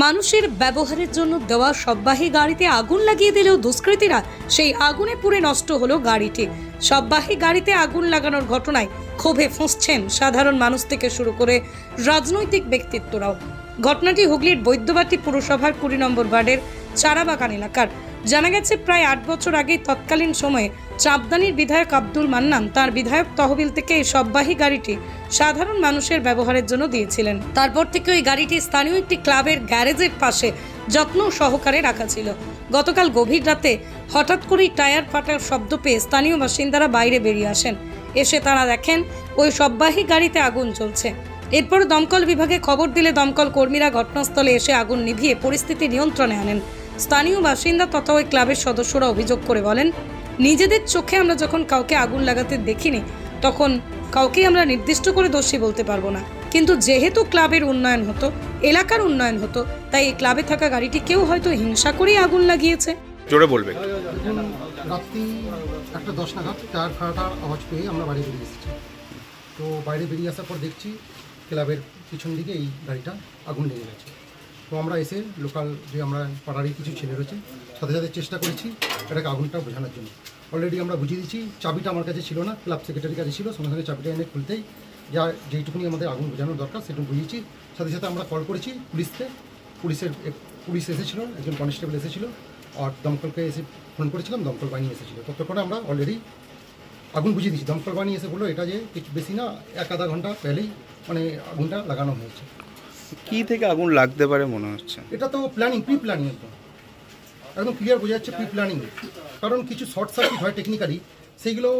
মানুষের ব্যবহারের জন্য দেওয়া সববাহী গাড়িতে আগুন লাগিয়ে দিলেও দুষ্কৃতীরা সেই আগুনে পুড়ে নষ্ট হলো গাড়িটি। সববাহী গাড়িতে আগুন লাগানোর ঘটনায় ক্ষোভে ফুঁসছেন সাধারণ মানুষ থেকে শুরু করে রাজনৈতিক ব্যক্তিত্বরাও। ঘটনাটি হুগলির বৈদ্যবাটি পুরসভার 20 নম্বর ওয়ার্ডের চারাবাগান এলাকার। জানা গেছে প্রায় 8 বছর আগে তৎকালীন সময়ে চাপদানির বিধায়ক আব্দুল মান্নান তার বিধায়ক তহবিল থেকে এই সববাহী গাড়িটি সাধারণ মানুষের ব্যবহারের জন্য দিয়েছিলেন। তারপর থেকে ওই গাড়িটি স্থানীয় একটি ক্লাবের গ্যারেজের পাশে যত্ন সহকারে রাখা ছিল। গতকাল গভীর রাতে হঠাৎ করেই টায়ার ফাটার শব্দ পেয়ে স্থানীয় বাসিন্দারা বাইরে বেরিয়ে আসেন। এসে তারা দেখেন ওই সববাহী গাড়িতে আগুন জ্বলছে। এরপর দমকল বিভাগে খবর দিলে দমকল কর্মীরা ঘটনাস্থলে এসে আগুন নিভিয়ে পরিস্থিতি নিয়ন্ত্রণে আনেন। স্থানীয় বাসিন্দা তথা ওই ক্লাবের সদস্যরা অভিযোগ করে বলেন, নিজেদের চোখে আমরা যখন কাউকে আগুন লাগাতে দেখিনি তখন কাউকে আমরা নির্দিষ্ট করে দোষী বলতে পারবো না, কিন্তু যেহেতু ক্লাবের উন্নয়ন হতো, এলাকার উন্নয়ন হতো, তাই এই ক্লাবে থাকা গাড়িটি কেউ হয়তো হিংসা করেই আগুন লাগিয়েছে। জোরে বলবে। রাত্রি 1:10 নাগাদ টায়ার ফাটার আওয়াজ পেয়ে আমরা বাইরে বেরিয়ে এসেছি। তো বাইরে বেরিয়ে আসার পর দেখছি ক্লাবের পিছন দিকে এই গাড়িটা আগুন লেগে গেছে। তো আমরা এসে লোকাল যে আমরা পাড়ারই কিছু ছেলে রয়েছে সাথে সাথে চেষ্টা করেছি এটাকে আগুনটা বোঝানোর জন্য। অলরেডি আমরা বুঝিয়ে দিচ্ছি, চাবিটা আমার কাছে ছিল না, ক্লাব সেক্রেটারির কাছে ছিল। সঙ্গে সঙ্গে চাবিটা এনে খুলতেই যা যেইটুকুনি আমাদের আগুন বোঝানোর দরকার সেটুকু বুঝিয়েছি। সাথে সাথে আমরা কল করেছি পুলিশকে, পুলিশ এসেছিলো, একজন কনস্টেবল এসেছিলো, আর দমকলকে এসে ফোন করেছিলাম, দমকল বাহিনী এসেছিলো। ততক্ষণে আমরা অলরেডি আগুন বুঝিয়ে দিচ্ছি। দমকল বাহিনী এসে বললো এটা যে বেশি না 1-আধা ঘন্টা পেলেই মানে আগুনটা লাগানো হয়েছে। কি থেকে আগুন লাগতে পারে মনে হচ্ছে? এটা তো প্ল্যানিং, প্রি প্ল্যানিং, একদম ক্লিয়ার বোঝা যাচ্ছে প্রি প্ল্যানিং। কারণ কিছু শর্ট সার্কিট হয় টেকনিক্যালি, সেইগুলো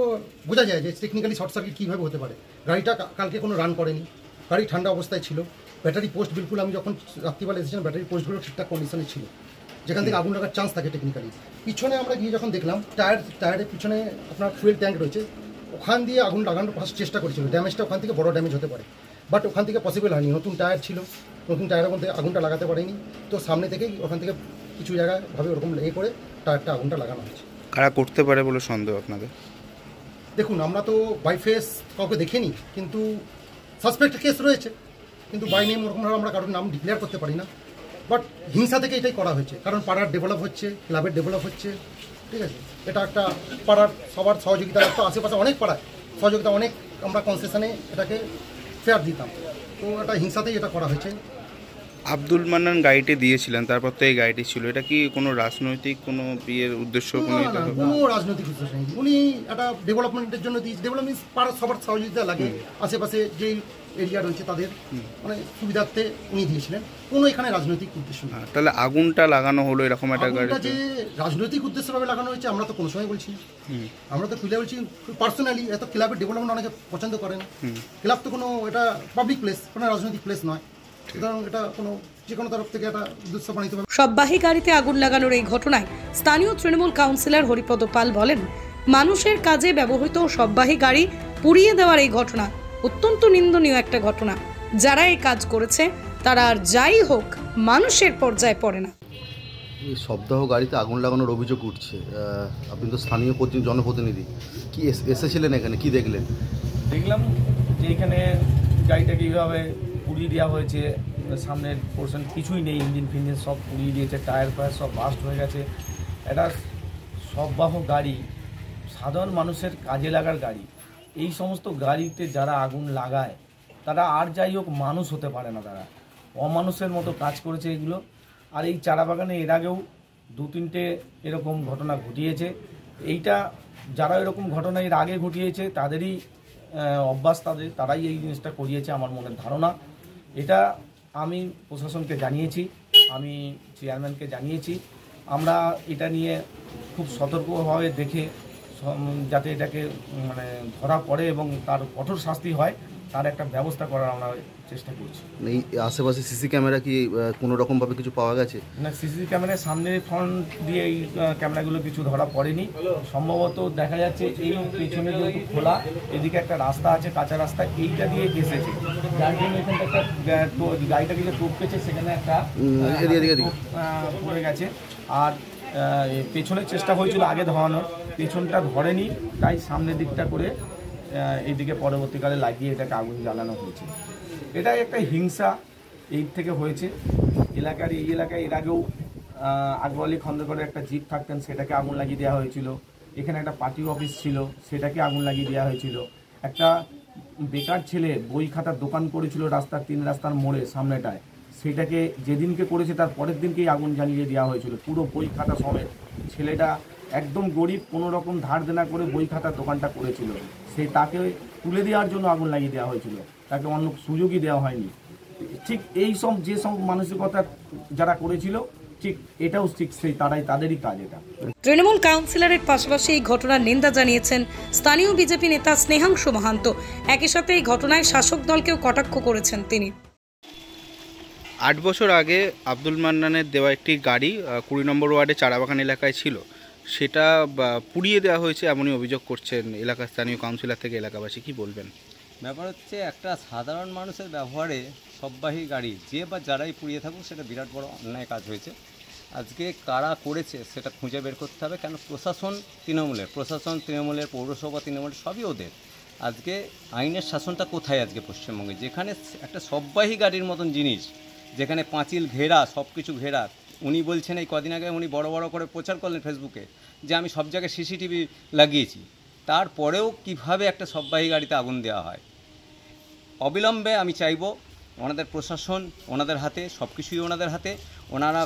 বোঝা যায় যে টেকনিক্যালি শর্ট সার্কিট কীভাবে হতে পারে। গাড়িটা কালকে কোনো রান করেনি, গাড়ি ঠান্ডা অবস্থায় ছিল, ব্যাটারি পোস্ট বিলকুল, আমি যখন রাত্রিবেলা এসেছিলাম ব্যাটারি পোস্টগুলো ঠিকঠাক কন্ডিশনে ছিল, যেখান থেকে আগুন লাগার চান্স থাকে টেকনিক্যালি। পিছনে আমরা গিয়ে যখন দেখলাম টায়ারের পিছনে আপনার ফুয়েল ট্যাঙ্ক রয়েছে, ওখান দিয়ে আগুন লাগানোর ফার্স্ট চেষ্টা করেছিল। ড্যামেজটা ওখান থেকে বড় ড্যামেজ হতে পারে, বাট ওখান থেকে পসিবল হয়নি। নতুন টায়ার ছিল, নতুন টায়ারের মধ্যে আগুনটা লাগাতে পারেনি। তো সামনে থেকেই ওখান থেকে কিছু জায়গায় ভাবে ওরকম লেগে করে টায়ারটা আগুনটা লাগানো হয়েছে। কারা করতে পারে বলে সন্দেহ আপনাদের? দেখুন, আমরা তো বাই ফেস কাউকে দেখিনি, কিন্তু সাসপেক্ট কেস রয়েছে, কিন্তু বাই নেম ওরকমভাবে আমরা কারোর নাম ডিক্লেয়ার করতে পারি না। বাট হিংসা থেকে এটাই করা হয়েছে, কারণ পাড়ার ডেভেলপ হচ্ছে, ক্লাবের ডেভেলপ হচ্ছে, ঠিক আছে। এটা একটা পাড়ার সবার সহযোগিতা, তো আশেপাশে অনেক পাড়ায় সহযোগিতা, অনেক আমরা কনসেশনে এটাকে ফেয়ার দিতাম। তো এটা হিংসাতেই এটা করা হয়েছে। আব্দুল মান্নান গাড়িটি দিয়েছিলেন, তারপর তো এই গাড়িটি ছিল, এটা কি কোনো রাজনৈতিক কোনো বিয়ের উদ্দেশ্য? কোনো রাজনৈতিক উদ্দেশ্য নেই, উনি একটা ডেভেলপমেন্টের জন্য দিয়েছে। ডেভেলপমেন্ট পাড়ার সবার সহযোগিতা লাগে, আশেপাশে যেই এরিয়া রয়েছে তাদের মানে সুবিধার্থে উনি দিয়েছিলেন। কোনো এখানে রাজনৈতিক উদ্দেশ্য নেই। তাহলে আগুনটা লাগানো হলো এরকম একটা গাড়ি যে রাজনৈতিক উদ্দেশ্যভাবে লাগানো হয়েছে আমরা তো কোনো সময় বলছি, আমরা তো ক্লিয়ার বলছি পার্সোনালি। এত ক্লাবের ডেভেলপমেন্ট অনেকে পছন্দ করেন, ক্লাব তো কোনো এটা পাবলিক প্লেস, কোনো রাজনৈতিক প্লেস নয়, সুতরাং এটা কোনো যে কোনো তরফ থেকে এটা উদ্দেশ্য বানিত হবে। সববাহী গাড়িতে আগুন লাগানোর এই ঘটনায় স্থানীয় তৃণমূল কাউন্সিলর হরিপদ পাল বলেন, মানুষের কাজে ব্যবহৃত সববাহী গাড়ি পুড়িয়ে দেওয়ার এই ঘটনা অত্যন্ত নিন্দনীয় একটা ঘটনা। যারা এই কাজ করেছে তারা আর যাই হোক মানুষের পর্যায়ে পড়ে না। এই শবদাহ গাড়িতে আগুন লাগানোর অভিযোগ উঠছে, আপনি তো স্থানীয় জনপ্রতিনিধি, কি এসেছিলেন এখানে, কি দেখলেন? দেখলাম যে এখানে গাড়িটাকে কীভাবে পুড়িয়ে দেওয়া হয়েছে, সামনের পোর্শন কিছুই নেই, ইঞ্জিন ফিঞ্জিন সব পুড়িয়ে দিয়েছে, টায়ার ফায়ার সব বাস্ট হয়ে গেছে। এটা শববাহ গাড়ি, সাধারণ মানুষের কাজে লাগার গাড়ি। এই সমস্ত গাড়িতে যারা আগুন লাগায় তারা আর যাই হোক মানুষ হতে পারে না, তারা অমানুষের মতো কাজ করেছে এগুলো। আর এই চারাবাগানে এর আগেও 2-3টে এরকম ঘটনা ঘটিয়েছে। এইটা যারা এরকম ঘটনা এর আগে ঘটিয়েছে তাদেরই অভ্যাস, তারাই এই জিনিসটা করিয়েছে আমার মনের ধারণা। এটা আমি প্রশাসনকে জানিয়েছি, আমি চেয়ারম্যানকে জানিয়েছি। আমরা এটা নিয়ে খুব সতর্কভাবে দেখে যাতে এটাকে মানে ধরা পড়ে এবং তার কঠোর শাস্তি হয় তার একটা ব্যবস্থা করার আমরা চেষ্টা করছি। এই আশেপাশে সিসি ক্যামেরা কি কোনো রকমভাবে কিছু পাওয়া গেছে? না, সিসি ক্যামেরার সামনে ফ্রন্ট দিয়ে এই ক্যামেরাগুলো কিছু ধরা পড়েনি। সম্ভবত দেখা যাচ্ছে এই পেছনে যেহেতু খোলা, এদিকে একটা রাস্তা আছে, কাঁচা রাস্তা, এইটা দিয়ে এসেছে, যার জন্য এখানটা একটা গাড়িটাকে যে টপকেছে সেখানে একটা পড়ে গেছে। আর পেছনের চেষ্টা হয়েছিল আগে ধরানোর, পেছনটা ধরেনি, তাই সামনের দিকটা করে এইদিকে পরবর্তীকালে লাগিয়ে এটাকে আগুন জ্বালানো হয়েছে। এটাই একটা হিংসা এই থেকে হয়েছে। এলাকার এই এলাকায় এর আগেও আকবর আলী খন্দকারের একটা জিপ থাকতেন, সেটাকে আগুন লাগিয়ে দেওয়া হয়েছিল। এখানে একটা পার্টি অফিস ছিল, সেটাকে আগুন লাগিয়ে দেওয়া হয়েছিল। একটা বেকার ছেলে বই খাতার দোকান করেছিল রাস্তার 3 রাস্তার মোড়ে সামনেটায়, সেটাকে যেদিনকে করেছে তার পরের দিনকেই আগুন জ্বালিয়ে দেওয়া হয়েছিল পুরো বই খাতা সমেত। ছেলেটা একদম গরিব, কোনো রকম ধার দেনা করে বই খাতার দোকানটা করেছিল, সেই তাকে তুলে দেওয়ার জন্য আগুন লাগিয়ে দেওয়া হয়েছিল, তাকে অন্য সুযোগই দেওয়া হয়নি। ঠিক এই সব যে সব মানসিকতা যারা করেছিল, ঠিক এটাও ঠিক সেই তাদেরই কাজ এটা। তৃণমূল কাউন্সিলরের পাশাপাশি এই ঘটনার নিন্দা জানিয়েছেন স্থানীয় বিজেপি নেতা স্নেহাংশু মাহান্ত। একই সাথে এই ঘটনায় শাসক দলকেও কটাক্ষ করেছেন তিনি। 8 বছর আগে আব্দুল মান্নানের দেওয়া একটি গাড়ি 20 নম্বর ওয়ার্ডে চারাবাগান এলাকায় ছিল, সেটা পুড়িয়ে দেওয়া হয়েছে এমনই অভিযোগ করছেন এলাকার স্থানীয় কাউন্সিলর থেকে এলাকাবাসী। কি বলবেন? ব্যাপার হচ্ছে, একটা সাধারণ মানুষের ব্যবহারে সববাহী গাড়ি যে বা যারাই পুড়িয়ে থাকুক, সেটা বিরাট বড় অন্যায় কাজ হয়েছে। আজকে কারা করেছে সেটা খুঁজে বের করতে হবে, কেন প্রশাসন তৃণমূলের, পৌরসভা তৃণমূলের, সবই ওদের। আজকে আইনের শাসনটা কোথায় আজকে পশ্চিমবঙ্গে, যেখানে একটা সববাহী গাড়ির মতন জিনিস, যেখানে পাঁচিল ঘেরা, সব কিছু ঘেরা। উনি বলছেন, এই কদিন আগে উনি বড় বড় করে প্রচার করলেন ফেসবুকে যে আমি সব জায়গায় সিসিটিভি লাগিয়েছি, তারপরেও কিভাবে একটা সববাহী গাড়িতে আগুন দেওয়া হয়। অবিলম্বে আমি চাইব ওনাদের প্রশাসন ওনাদের হাতে, সব কিছুই ওনাদের হাতে, ওনারা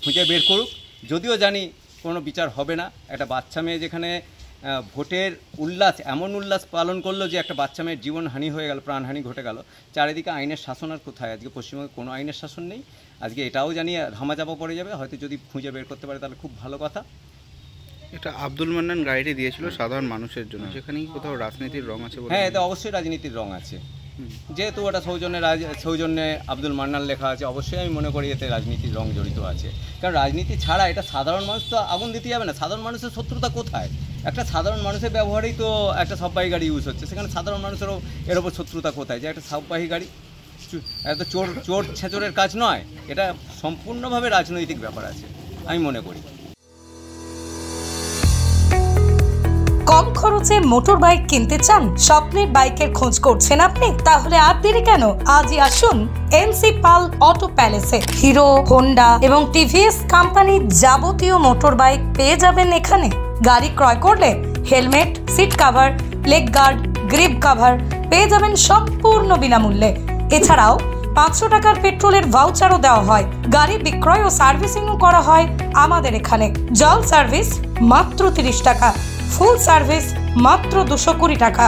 খুঁজে বের করুক। যদিও জানি কোনো বিচার হবে না। একটা বাচ্চা মেয়ে যেখানে ভোটের উল্লাস, এমন উল্লাস পালন করলো যে একটা বাচ্চা মেয়ের জীবনহানি হয়ে গেল, প্রাণহানি ঘটে গেল। চারিদিকে আইনের শাসন আর কোথায়? আজকে পশ্চিমবঙ্গে কোনো আইনের শাসন নেই। আজকে এটাও জানি ধামাচাপা পড়ে যাবে, হয়তো যদি খুঁজে বের করতে পারে তাহলে খুব ভালো কথা। এটা আব্দুল মান্নান গাড়িটি দিয়েছিল সাধারণ মানুষের জন্য, যেখানে কোথাও রাজনীতির রং আছে? হ্যাঁ, এতে অবশ্যই রাজনীতির রং আছে। যেহেতু ওটা সৌজন্যে আব্দুল মান্নান লেখা আছে, অবশ্যই আমি মনে করি এতে রাজনীতির রং জড়িত আছে। কারণ রাজনীতি ছাড়া এটা সাধারণ মানুষ তো আগুন দিতে যাবে না। সাধারণ মানুষের শত্রুতা কোথায়? একটা সাধারণ মানুষের ব্যবহারেই তো একটা সববাহী গাড়ি ইউজ হচ্ছে, সেখানে সাধারণ মানুষেরও এর ওপর শত্রুতা কোথায়? যে একটা সববাহী গাড়ি, এটা তো চোর ছেচরের কাজ নয়, এটা সম্পূর্ণভাবে রাজনৈতিক ব্যাপার আছে আমি মনে করি। কম খরচে মোটর বাইক কিনতে চান? স্বপ্নের বাইকের খোঁজ করছেন আপনি? তাহলে আর দেরি কেন, আজই আসুন এনসি পাল অটো প্যালেসে। হিরো, হোন্ডা এবং টিভিএস কোম্পানির যাবতীয় মোটর বাইক পেয়ে যাবেন এখানে। গাড়ি ক্রয় করলে helmet, seat cover, leg guard, grip cover পেয়ে যাবেন সম্পূর্ণ বিনামূল্যে। এছাড়াও 500 টাকার পেট্রোলের ভাউচারও দেওয়া হয়। গাড়ি বিক্রয় ও সার্ভিসিংও করা হয় আমাদের এখানে। জল সার্ভিস মাত্র 30 টাকা, ফুল সার্ভিস মাত্র 220 টাকা।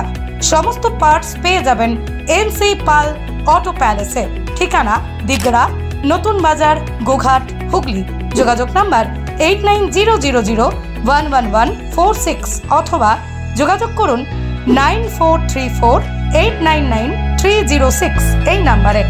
সমস্ত পার্টস পেয়ে যাবেন এনসি পাল অটো প্যালেসে। ঠিকানা দিগড়া, নতুন বাজার, গোঘাট, হুগলি। যোগাযোগ নাম্বার 8900011146 অথবা যোগাযোগ করুন 9434899306 এই নাম্বারে।